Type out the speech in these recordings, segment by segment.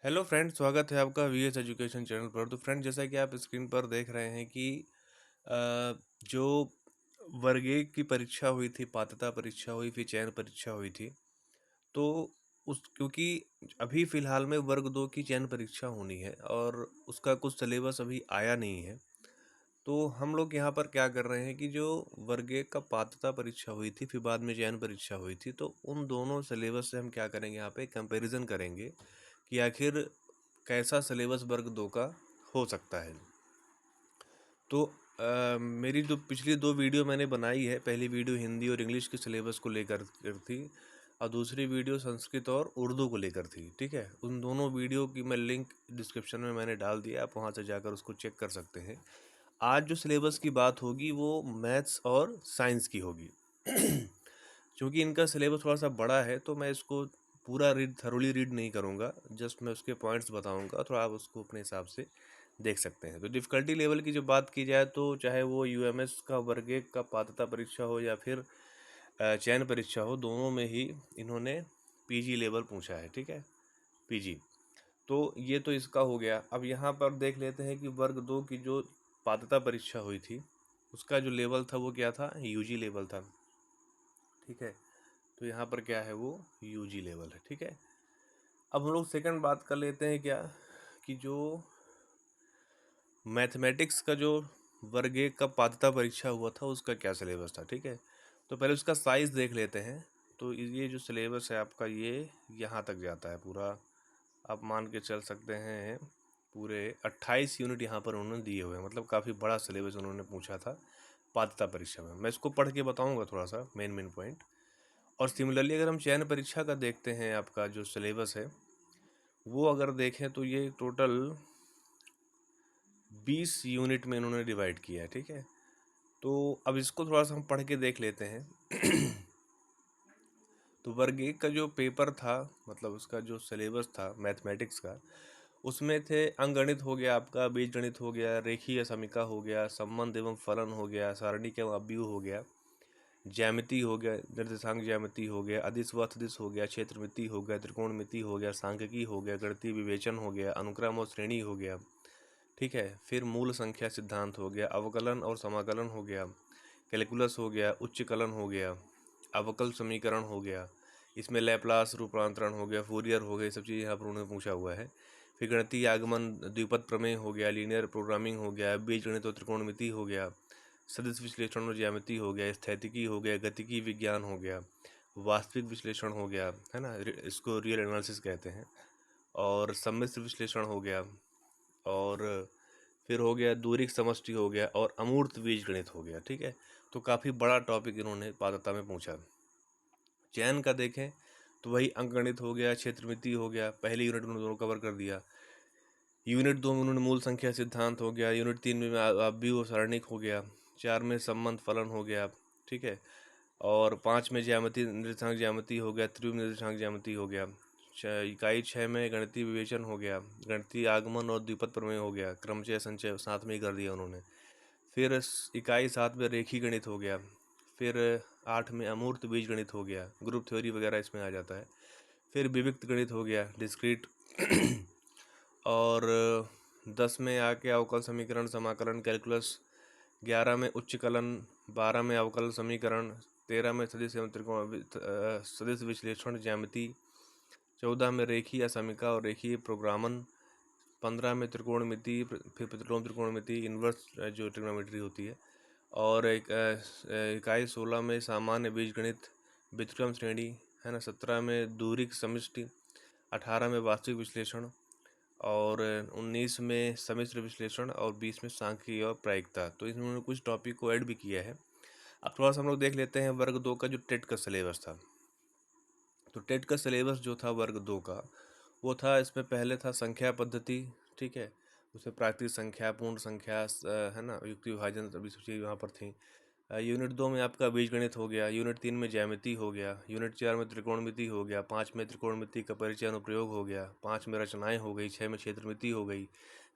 Hello friend, स्वागत है आपका वीएस एजुकेशन चैनल पर। तो फ्रेंड, जैसा कि आप स्क्रीन पर देख रहे हैं कि जो वर्ग एक की परीक्षा हुई थी, पात्रता परीक्षा हुई, फिर चयन परीक्षा हुई थी। तो उस क्योंकि अभी फ़िलहाल में वर्ग दो की चयन परीक्षा होनी है और उसका कुछ सिलेबस अभी आया नहीं है। तो हम लोग यहाँ पर क्या कर रहे हैं कि जो वर्ग एक का पात्रता परीक्षा हुई थी, फिर बाद में चयन परीक्षा हुई थी, तो उन दोनों सिलेबस से हम क्या करेंगे, यहाँ पे कंपैरिजन करेंगे कि आखिर कैसा सिलेबस वर्ग दो का हो सकता है। तो मेरी जो पिछली दो वीडियो मैंने बनाई है, पहली वीडियो हिंदी और इंग्लिश के सिलेबस को लेकर थी और दूसरी वीडियो संस्कृत और उर्दू को लेकर थी। ठीक है, उन दोनों वीडियो की मैं लिंक डिस्क्रिप्शन में मैंने डाल दिया, आप वहाँ से जाकर उसको चेक कर सकते हैं। आज जो सिलेबस की बात होगी वो मैथ्स और साइंस की होगी। क्योंकि इनका सिलेबस थोड़ा सा बड़ा है तो मैं इसको पूरा थरोली रीड नहीं करूँगा, जस्ट मैं उसके पॉइंट्स बताऊँगा, थोड़ा आप उसको अपने हिसाब से देख सकते हैं। तो डिफ़िकल्टी लेवल की जो बात की जाए तो चाहे वो यूएमएस का वर्ग एक का पात्रता परीक्षा हो या फिर चयन परीक्षा हो, दोनों में ही इन्होंने पीजी लेवल पूछा है। ठीक है, पीजी। तो ये तो इसका हो गया। अब यहाँ पर देख लेते हैं कि वर्ग दो की जो पात्रता परीक्षा हुई थी उसका जो लेवल था वो क्या था, यूजी लेवल था। ठीक है, तो यहाँ पर क्या है, वो यूजी लेवल है। ठीक है, अब हम लोग सेकंड बात कर लेते हैं क्या कि जो मैथमेटिक्स का जो वर्ग एक का पात्रता परीक्षा हुआ था उसका क्या सिलेबस था। ठीक है, तो पहले उसका साइज़ देख लेते हैं। तो ये जो सिलेबस है आपका, ये यहाँ तक जाता है पूरा। आप मान के चल सकते हैं पूरे 28 यूनिट यहाँ पर उन्होंने दिए हुए हैं, मतलब काफ़ी बड़ा सिलेबस उन्होंने पूछा था पात्रता परीक्षा में। मैं इसको पढ़ के बताऊँगा थोड़ा सा मेन पॉइंट। और सिमिलरली अगर हम चयन परीक्षा का देखते हैं, आपका जो सिलेबस है वो अगर देखें तो ये टोटल 20 यूनिट में इन्होंने डिवाइड किया है। ठीक है, तो अब इसको थोड़ा सा हम पढ़ के देख लेते हैं। तो वर्ग एक का जो पेपर था, मतलब उसका जो सिलेबस था मैथमेटिक्स का, उसमें थे अंकगणित हो गया, आपका बीजगणित हो गया, रेखीय समीका हो गया, संबंध एवं फलन हो गया, सारणिक एवं अवयव हो गया, ज्यामिति हो गया, निर्देशांक ज्यामिति हो गया, अदिश व अदिश हो गया, क्षेत्रमिति हो गया, त्रिकोणमिति हो गया, सांख्यिकी हो गया, गणितीय विवेचन हो गया, अनुक्रम और श्रेणी हो गया। ठीक है, फिर मूल संख्या सिद्धांत हो गया, अवकलन और समाकलन हो गया, कैलकुलस हो गया, उच्चकलन हो गया, अवकल समीकरण हो गया, इसमें लैप्लास रूपांतरण हो गया, फूरियर हो गया, सब चीज़ यहाँ पर उन्होंने पूछा हुआ है। फिर गणितीय आगमन, द्विपद प्रमेय हो गया, लीनियर प्रोग्रामिंग हो गया, बीजगणित और त्रिकोणमिति हो गया, सदिश विश्लेषण और ज्यामिति हो गया, स्थैतिकी हो गया, गतिकी विज्ञान हो गया, वास्तविक विश्लेषण हो गया, है ना, इसको रियल एनालिसिस कहते हैं, और सम्मिश्र विश्लेषण हो गया, और फिर हो गया दूरी समष्टि हो गया, और अमूर्त बीजगणित हो गया। ठीक है, तो काफ़ी बड़ा टॉपिक इन्होंने पात्रता में पूछा। चयन का देखें तो वही अंकगणित हो गया, क्षेत्रमिति हो गया, पहली यूनिट उन्होंने दोनों कवर कर दिया। यूनिट 2 में उन्होंने मूल संख्या सिद्धांत हो गया, यूनिट 3 में अवयव और सारणिक हो गया, 4 में संबंध फलन हो गया। ठीक है, और 5 में ज्यामिति, निर्देशांक ज्यामिति हो गया, त्रिविम निर्देशांक ज्यामिति हो गया। इकाई 6 में गणितीय विवेचन हो गया, गणितीय आगमन और द्विपद प्रमेय हो गया, क्रमचय संचय साथ में ही कर दिया उन्होंने। फिर इकाई 7 में रेखी गणित हो गया। फिर 8 में अमूर्त बीज गणित हो गया, ग्रुप थ्योरी वगैरह इसमें आ जाता है। फिर विविक्त गणित हो गया, डिस्क्रीट। और 10 में आके अवकल समीकरण, समाकलन, कैलकुलस। 11 में उच्चकलन, 12 में अवकल समीकरण, 13 में सदिश एवं त्रिकोण सदिश विश्लेषण ज्यामिति, 14 में रेखीय समीका और रेखीय प्रोग्रामन, 15 में त्रिकोणमिति, फिर प्रतिलोम त्रिकोणमिति, इन्वर्स जो ट्रिग्नोमेट्री होती है, और इकाई 16 में सामान्य बीजगणित, व्युत्क्रम श्रेणी, है ना, 17 में दूरी समष्टि, 18 में वास्तविक विश्लेषण, और 19 में सम्मिश्र विश्लेषण, और 20 में सांख्यिकी और प्रायिकता। तो इन्होंने कुछ टॉपिक को ऐड भी किया है। अब थोड़ा सा हम लोग देख लेते हैं वर्ग दो का जो टेट का सिलेबस था। तो टेट का सिलेबस जो था वर्ग दो का, वो था, इसमें पहले था संख्या पद्धति। ठीक है, उसमें प्राकृतिक संख्या, पूर्ण संख्या, है ना, युक्ति विभाजन, सभी सब चीज़ वहाँ पर थी। यूनिट 2 में आपका बीजगणित हो गया, यूनिट 3 में ज्यामिति हो गया, यूनिट 4 में त्रिकोणमिति हो गया, 5 में त्रिकोणमिति का परिचय अनुप्रयोग हो गया, 5 में रचनाएं हो गई, 6 में क्षेत्रमिति हो गई,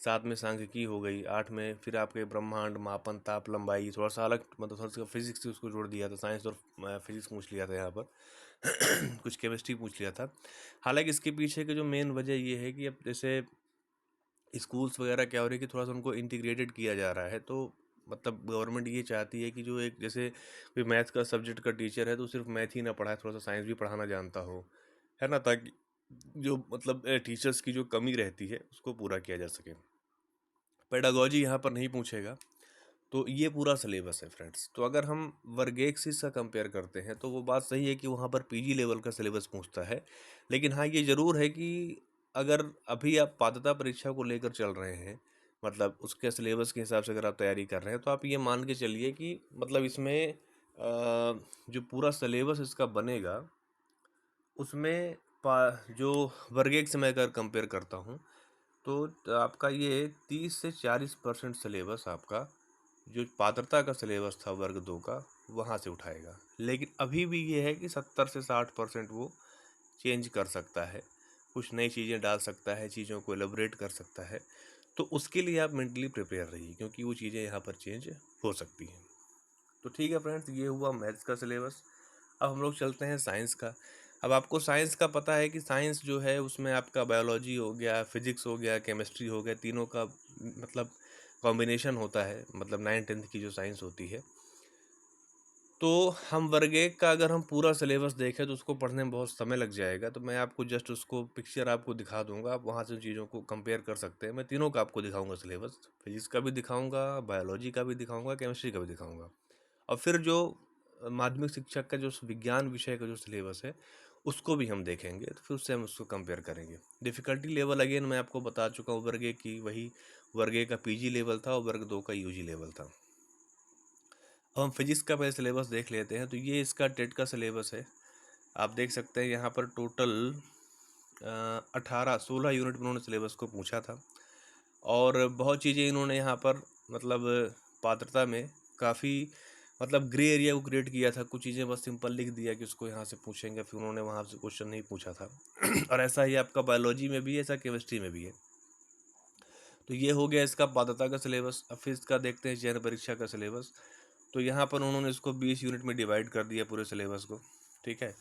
7 में सांख्यिकी हो गई, 8 में फिर आपके ब्रह्मांड, मापन, ताप, लंबाई, थोड़ा सा अलग, मतलब थोड़ा सा फिजिक्स से उसको जोड़ दिया था, साइंस और फिजिक्स पूछ लिया था यहाँ पर। कुछ केमिस्ट्री पूछ लिया था। हालांकि इसके पीछे की जो मेन वजह ये है कि अब जैसे स्कूल्स वगैरह क्या हो रही है कि थोड़ा सा उनको इंटीग्रेटेड किया जा रहा है, तो मतलब गवर्नमेंट ये चाहती है कि जो एक जैसे कोई मैथ का सब्जेक्ट का टीचर है तो सिर्फ मैथ ही ना पढ़ाए, थोड़ा सा साइंस भी पढ़ाना जानता हो, है ना, ताकि जो मतलब टीचर्स की जो कमी रहती है उसको पूरा किया जा सके। पेडागोजी यहाँ पर नहीं पूछेगा। तो ये पूरा सिलेबस है फ्रेंड्स। तो अगर हम वर्ग एक से इसका कंपेयर करते हैं तो वो बात सही है कि वहाँ पर पीजी लेवल का सिलेबस पूछता है, लेकिन हाँ ये ज़रूर है कि अगर अभी आप पात्रता परीक्षा को लेकर चल रहे हैं, मतलब उसके सिलेबस के हिसाब से अगर आप तैयारी कर रहे हैं, तो आप ये मान के चलिए कि मतलब इसमें जो पूरा सिलेबस इसका बनेगा उसमें जो वर्ग एक से मैं अगर कंपेयर करता हूँ तो आपका ये 30 से 40% सिलेबस आपका जो पात्रता का सिलेबस था वर्ग दो का वहाँ से उठाएगा। लेकिन अभी भी ये है कि 70 से 60% वो चेंज कर सकता है, कुछ नई चीज़ें डाल सकता है, चीज़ों को एलेबोरेट कर सकता है। तो उसके लिए आप मेंटली प्रिपेयर रहिए, क्योंकि वो चीज़ें यहाँ पर चेंज हो सकती हैं। तो ठीक है फ्रेंड्स, ये हुआ मैथ्स का सिलेबस। अब हम लोग चलते हैं साइंस का। अब आपको साइंस का पता है कि साइंस जो है उसमें आपका बायोलॉजी हो गया, फिजिक्स हो गया, केमिस्ट्री हो गया, तीनों का मतलब कॉम्बिनेशन होता है, मतलब 9th 10th की जो साइंस होती है। तो हम वर्ग एक का अगर हम पूरा सिलेबस देखें तो उसको पढ़ने में बहुत समय लग जाएगा, तो मैं आपको जस्ट उसको पिक्चर आपको दिखा दूंगा, आप वहाँ से चीज़ों को कंपेयर कर सकते हैं। मैं तीनों का आपको दिखाऊंगा सिलेबस, फिजिक्स का भी दिखाऊंगा, बायोलॉजी का भी दिखाऊंगा, केमिस्ट्री का भी दिखाऊंगा। और फिर जो माध्यमिक शिक्षक का जो विज्ञान विषय का जो सिलेबस है उसको भी हम देखेंगे, तो फिर उससे हम उसको कंपेयर करेंगे। डिफ़िकल्टी लेवल अगेन मैं आपको बता चुका हूँ, वर्ग एक की वही वर्ग एक का पीजी लेवल था और वर्ग दो का यूजी लेवल था। अब हम फिजिक्स का पहले सिलेबस देख लेते हैं। तो ये इसका टेट का सिलेबस है। आप देख सकते हैं यहाँ पर टोटल 16 यूनिट में उन्होंने सिलेबस को पूछा था, और बहुत चीज़ें इन्होंने यहाँ पर मतलब पात्रता में काफ़ी मतलब ग्रे एरिया को क्रिएट किया था। कुछ चीज़ें बस सिंपल लिख दिया कि उसको यहाँ से पूछेंगे, फिर उन्होंने वहाँ से क्वेश्चन नहीं पूछा था। और ऐसा ही आपका बायोलॉजी में भी है, ऐसा केमिस्ट्री में भी है। तो ये हो गया इसका पात्रता का सिलेबस। अब फिर इसका देखते हैं चयन परीक्षा का सिलेबस। तो यहाँ पर उन्होंने इसको 20 यूनिट में डिवाइड कर दिया पूरे सिलेबस को, ठीक है।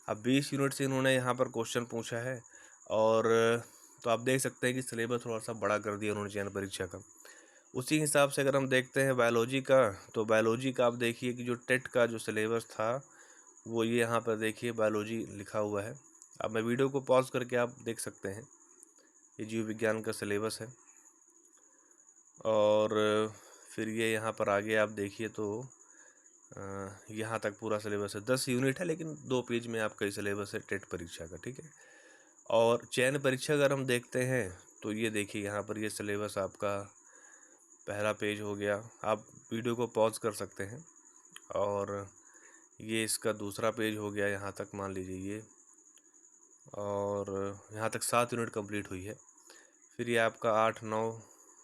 अब 20 यूनिट से इन्होंने यहाँ पर क्वेश्चन पूछा है, और तो आप देख सकते हैं कि सिलेबस थोड़ा सा बड़ा कर दिया उन्होंने चयन परीक्षा का। उसी हिसाब से अगर हम देखते हैं बायोलॉजी का, तो बायोलॉजी का आप देखिए कि जो टेट का जो सिलेबस था वो ये यहाँ पर देखिए बायोलॉजी लिखा हुआ है। अब मैं वीडियो को पॉज करके आप देख सकते हैं, ये जीव विज्ञान का सिलेबस है। और फिर ये यहाँ पर आगे आप देखिए तो यहाँ तक पूरा सिलेबस है, 10 यूनिट है, लेकिन 2 पेज में आपका ये सिलेबस है टेट परीक्षा का, ठीक है। और चयन परीक्षा अगर हम देखते हैं तो ये देखिए यहाँ पर ये सिलेबस आपका पहला पेज हो गया। आप वीडियो को पॉज कर सकते हैं। और ये इसका दूसरा पेज हो गया यहाँ तक, मान लीजिए ये, और यहाँ तक 7 यूनिट कंप्लीट हुई है। फिर ये आपका 8 9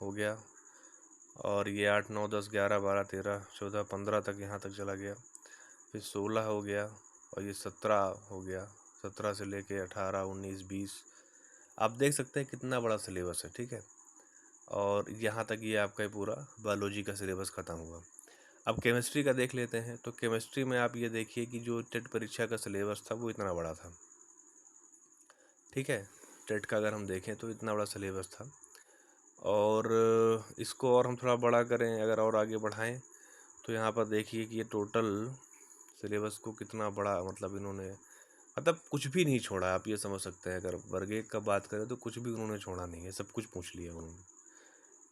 हो गया, और ये 8 9 10 11 12 13 14 15 तक यहाँ तक चला गया। फिर 16 हो गया, और ये 17 हो गया, 17 से लेके 18 19 20। आप देख सकते हैं कितना बड़ा सिलेबस है, ठीक है। और यहाँ तक ये आपका पूरा बायोलॉजी का सिलेबस ख़त्म हुआ। अब केमिस्ट्री का देख लेते हैं। तो केमिस्ट्री में आप ये देखिए कि जो टेट परीक्षा का सिलेबस था वो इतना बड़ा था, ठीक है। टेट का अगर हम देखें तो इतना बड़ा सिलेबस था। और इसको और हम थोड़ा बड़ा करें, अगर और आगे बढ़ाएं, तो यहाँ पर देखिए कि ये टोटल सिलेबस को कितना बड़ा मतलब इन्होंने मतलब कुछ भी नहीं छोड़ा, आप ये समझ सकते हैं। अगर वर्ग एक का बात करें तो कुछ भी उन्होंने छोड़ा नहीं है, सब कुछ पूछ लिया उन्होंने।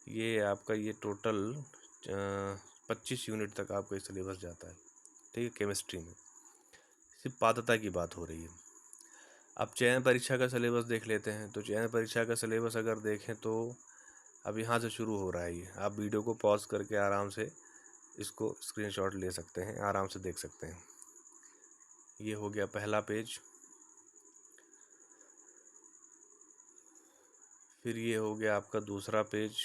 ये आपका ये टोटल 25 यूनिट तक आपका सिलेबस जाता है, ठीक है, केमिस्ट्री में। सिर्फ पात्रता की बात हो रही है। अब चयन परीक्षा का सिलेबस देख लेते हैं। तो चयन परीक्षा का सिलेबस अगर देखें तो अब यहाँ से शुरू हो रहा है ये। आप वीडियो को पॉज करके आराम से इसको स्क्रीनशॉट ले सकते हैं, आराम से देख सकते हैं। ये हो गया पहला पेज। फिर ये हो गया आपका दूसरा पेज।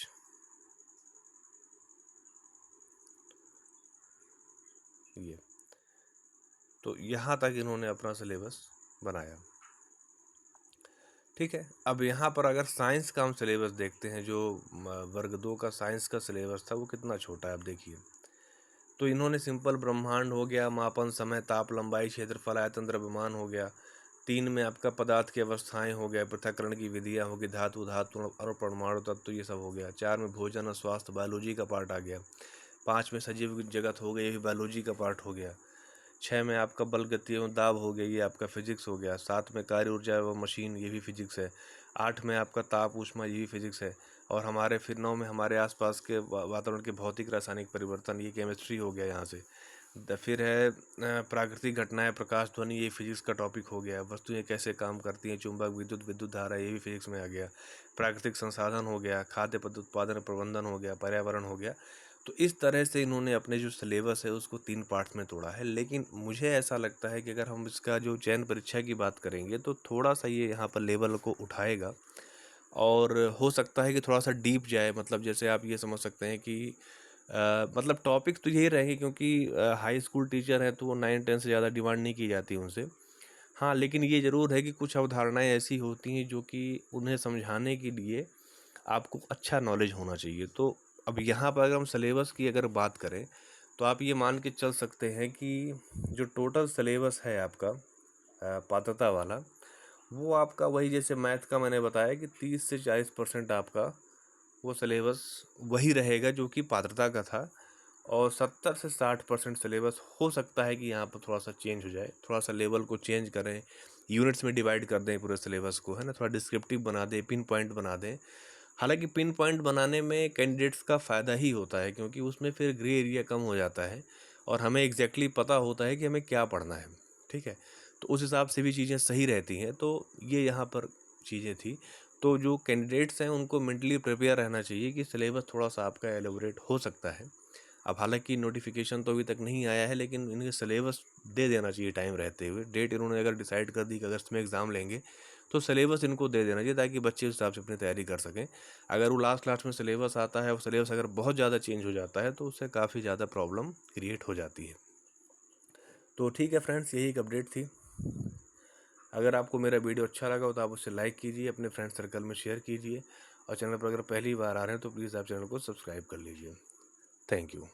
ये तो यहाँ तक इन्होंने अपना सिलेबस बनाया, ठीक है। अब यहाँ पर अगर साइंस का हम सिलेबस देखते हैं, जो वर्ग दो का साइंस का सिलेबस था वो कितना छोटा है, आप देखिए। तो इन्होंने सिंपल ब्रह्मांड हो गया, मापन, समय, ताप, लंबाई, क्षेत्रफल, आयतन, द्रव्यमान हो गया। 3 में आपका पदार्थ की अवस्थाएं हो गया, पृथक्करण की विधियां हो गई, धातु और परमाणु तत्व, तो ये सब हो गया। 4 में भोजन और स्वास्थ्य, बायोलॉजी का पार्ट आ गया। 5 में सजीव जगत हो गया, ये भी बायोलॉजी का पार्ट हो गया। 6 में आपका बल, गति एवं दाब हो गया, ये आपका फिजिक्स हो गया। 7 में कार्य ऊर्जा एवं मशीन, ये भी फिजिक्स है। 8 में आपका ताप, ऊष्मा, ये भी फिजिक्स है। और हमारे फिर 9 में हमारे आसपास के वातावरण के भौतिक रासायनिक परिवर्तन, ये केमिस्ट्री हो गया यहाँ से। फिर है प्राकृतिक घटनाएं, प्रकाश, ध्वनि, ये फिजिक्स का टॉपिक हो गया। वस्तुएं कैसे काम करती हैं, चुंबक, विद्युत, विद्युत धारा, ये भी फिजिक्स में आ गया। प्राकृतिक संसाधन हो गया, खाद्य उत्पादन प्रबंधन हो गया, पर्यावरण हो गया। तो इस तरह से इन्होंने अपने जो सिलेबस है उसको 3 पार्ट्स में तोड़ा है। लेकिन मुझे ऐसा लगता है कि अगर हम इसका जो चयन परीक्षा की बात करेंगे तो थोड़ा सा ये यहाँ पर लेवल को उठाएगा, और हो सकता है कि थोड़ा सा डीप जाए। मतलब जैसे आप ये समझ सकते हैं कि मतलब टॉपिक तो यही रहेंगे, क्योंकि हाई स्कूल टीचर हैं तो वो 9-10 से ज़्यादा डिमांड नहीं की जाती उनसे। हाँ, लेकिन ये ज़रूर है कि कुछ अवधारणाएं ऐसी होती हैं जो कि उन्हें समझाने के लिए आपको अच्छा नॉलेज होना चाहिए। तो अब यहाँ पर अगर हम सिलेबस की अगर बात करें तो आप ये मान के चल सकते हैं कि जो टोटल सिलेबस है आपका पात्रता वाला, वो आपका वही जैसे मैथ का मैंने बताया कि 30 से 40% आपका वो सिलेबस वही रहेगा जो कि पात्रता का था। और 70 से 60% सिलेबस हो सकता है कि यहाँ पर थोड़ा सा चेंज हो जाए, थोड़ा सा लेवल को चेंज करें, यूनिट्स में डिवाइड कर दें पूरे सिलेबस को, है ना, थोड़ा डिस्क्रिप्टिव बना दें, पिन पॉइंट बना दें। हालांकि पिन पॉइंट बनाने में कैंडिडेट्स का फ़ायदा ही होता है, क्योंकि उसमें फिर ग्रे एरिया कम हो जाता है और हमें एग्जैक्टली पता होता है कि हमें क्या पढ़ना है। ठीक है, तो उस हिसाब से भी चीज़ें सही रहती हैं। तो ये यहाँ पर चीज़ें थी। तो जो कैंडिडेट्स हैं उनको मेंटली प्रिपेयर रहना चाहिए कि सिलेबस थोड़ा सा आपका एलोबरेट हो सकता है। अब हालांकि नोटिफिकेशन तो अभी तक नहीं आया है, लेकिन इनके सिलेबस दे देना चाहिए टाइम रहते हुए। डेट इन्होंने अगर डिसाइड कर दी कि अगस्त में एग्ज़ाम लेंगे तो सिलेबस इनको दे देना चाहिए, ताकि बच्चे उस हिसाब से अपनी तैयारी कर सकें। अगर वो लास्ट लास्ट में सिलेबस आता है और सिलेबस अगर बहुत ज़्यादा चेंज हो जाता है तो उससे काफ़ी ज़्यादा प्रॉब्लम क्रिएट हो जाती है। तो ठीक है फ्रेंड्स, यही एक अपडेट थी। अगर आपको मेरा वीडियो अच्छा लगा हो तो आप उसे लाइक कीजिए, अपने फ्रेंड सर्कल में शेयर कीजिए, और चैनल पर अगर पहली बार आ रहे हैं तो प्लीज़ आप चैनल को सब्सक्राइब कर लीजिए। Thank you.